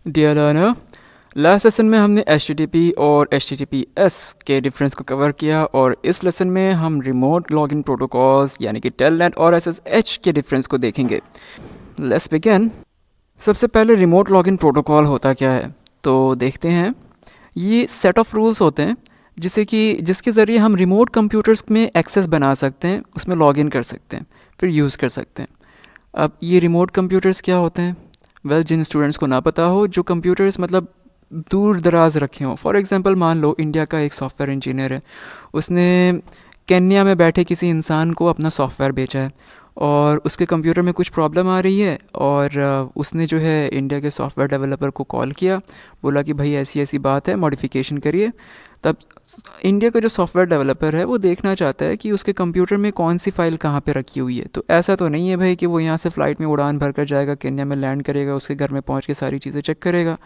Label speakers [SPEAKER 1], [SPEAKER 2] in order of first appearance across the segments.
[SPEAKER 1] Dear learner, last session में हमने HTTP और HTTPS के डिफरेंस को कवर किया और इस लेसन में हम रिमोट लॉगिन प्रोटोकॉल्स यानी कि टेलनेट और SSH के डिफरेंस को देखेंगे। Let's begin. सबसे पहले रिमोट लॉगिन प्रोटोकॉल होता क्या है तो देखते हैं। ये सेट ऑफ रूल्स होते हैं जिसके ज़रिए हम रिमोट कंप्यूटर्स में एक्सेस बना सकते हैं, उसमें लॉगिन कर सकते हैं, फिर यूज़ कर सकते हैं। अब ये रिमोट कंप्यूटर्स क्या होते हैं? जिन स्टूडेंट्स को ना पता हो, जो कंप्यूटर्स मतलब दूर दराज रखे हों। फॉर एग्ज़ाम्पल मान लो इंडिया का एक सॉफ्टवेयर इंजीनियर है, उसने केन्या में बैठे किसी इंसान को अपना सॉफ्टवेयर बेचा है और उसके कंप्यूटर में कुछ प्रॉब्लम आ रही है और उसने जो है इंडिया के सॉफ्टवेयर डेवलपर को कॉल किया, बोला कि भाई ऐसी ऐसी बात है, मॉडिफिकेशन करिए। तब इंडिया का जो सॉफ्टवेयर डेवलपर है वो देखना चाहता है कि उसके कंप्यूटर में कौन सी फ़ाइल कहाँ पे रखी हुई है। तो ऐसा तो नहीं है भाई कि वो यहाँ से फ़्लाइट में उड़ान भर कर जाएगा, केन्या में लैंड करेगा, उसके घर में पहुँच के सारी चीज़ें चेक करेगा।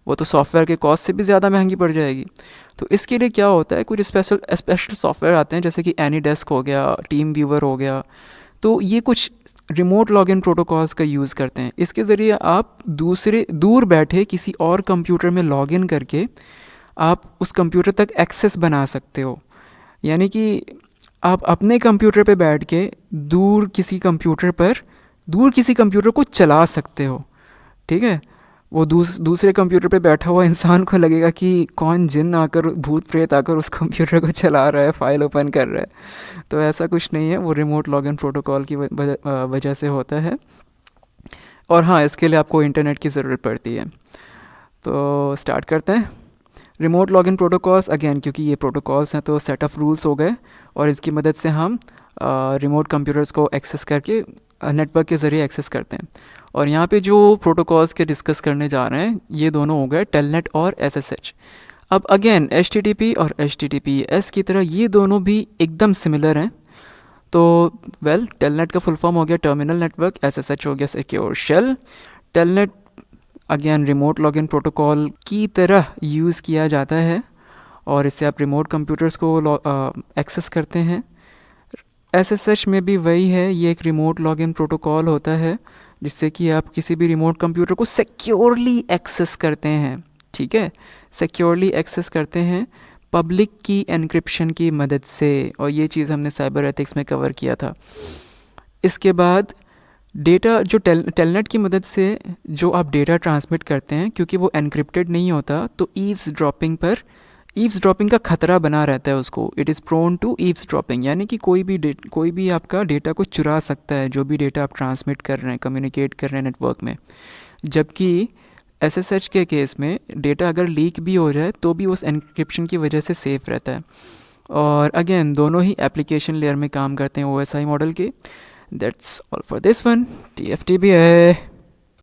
[SPEAKER 1] वो तो सॉफ्टवेयर के कॉस्ट से भी ज़्यादा महंगी पड़ जाएगी। तो इसके लिए क्या होता है, कुछ स्पेशल सॉफ्टवेयर आते हैं जैसे कि एनीडेस्क हो गया, टीम व्यूवर हो गया। तो ये कुछ रिमोट लॉगिन प्रोटोकॉल्स का यूज़ करते हैं। इसके ज़रिए आप दूर बैठे किसी और कंप्यूटर में लॉगिन करके आप उस कंप्यूटर तक एक्सेस बना सकते हो। यानी कि आप अपने कंप्यूटर पे बैठ के दूर किसी कंप्यूटर को चला सकते हो। ठीक है, वो दूसरे कंप्यूटर पे बैठा हुआ इंसान को लगेगा कि कौन जिन आकर, भूत प्रेत आकर उस कंप्यूटर को चला रहा है, फाइल ओपन कर रहा है। तो ऐसा कुछ नहीं है, वो रिमोट लॉगिन प्रोटोकॉल की वजह से होता है। और हाँ, इसके लिए आपको इंटरनेट की ज़रूरत पड़ती है। तो स्टार्ट करते हैं। रिमोट लॉगिन प्रोटोकॉल्स, अगेन क्योंकि ये प्रोटोकॉल्स हैं तो सेट ऑफ रूल्स हो गए और इसकी मदद से हम रिमोट कंप्यूटर्स को एक्सेस करके नेटवर्क के ज़रिए एक्सेस करते हैं। और यहाँ पे जो प्रोटोकॉल्स के डिस्कस करने जा रहे हैं ये दोनों हो गए टेलनेट और SSH। अब अगेन HTTP और HTTPS की तरह ये दोनों भी एकदम सिमिलर हैं। तो टेलनेट का फुल फॉर्म हो गया टर्मिनल नेटवर्क, SSH हो गया secure shell. Telnet again remote login protocol की तरह यूज़ किया जाता है और इससे आप रिमोट कंप्यूटर्स को एक्सेस करते हैं। SSH में भी वही है, ये एक रिमोट लॉगिन प्रोटोकॉल होता है जिससे कि आप किसी भी रिमोट कंप्यूटर को सिक्योरली एक्सेस करते हैं। ठीक है, सिक्योरली एक्सेस करते हैं पब्लिक की एन्क्रिप्शन की मदद से, और ये चीज़ हमने साइबर एथिक्स में कवर किया था। इसके बाद डेटा जो टेलनेट की मदद से जो आप डेटा ट्रांसमिट करते हैं, क्योंकि वो एनक्रिप्टेड नहीं होता तो ईव्सड्रॉपिंग का ख़तरा बना रहता है उसको। It is prone to eavesdropping, यानी कि कोई भी आपका डेटा को चुरा सकता है, जो भी डेटा आप ट्रांसमिट कर रहे हैं, कम्युनिकेट कर रहे हैं नेटवर्क में। जबकि SSH के केस में डेटा अगर लीक भी हो जाए तो भी उस एनक्रिप्शन की वजह से सेफ़ रहता है। और अगेन दोनों ही एप्लीकेशन लेयर में काम करते हैं OSI मॉडल के। That's all for this one. DFTBA.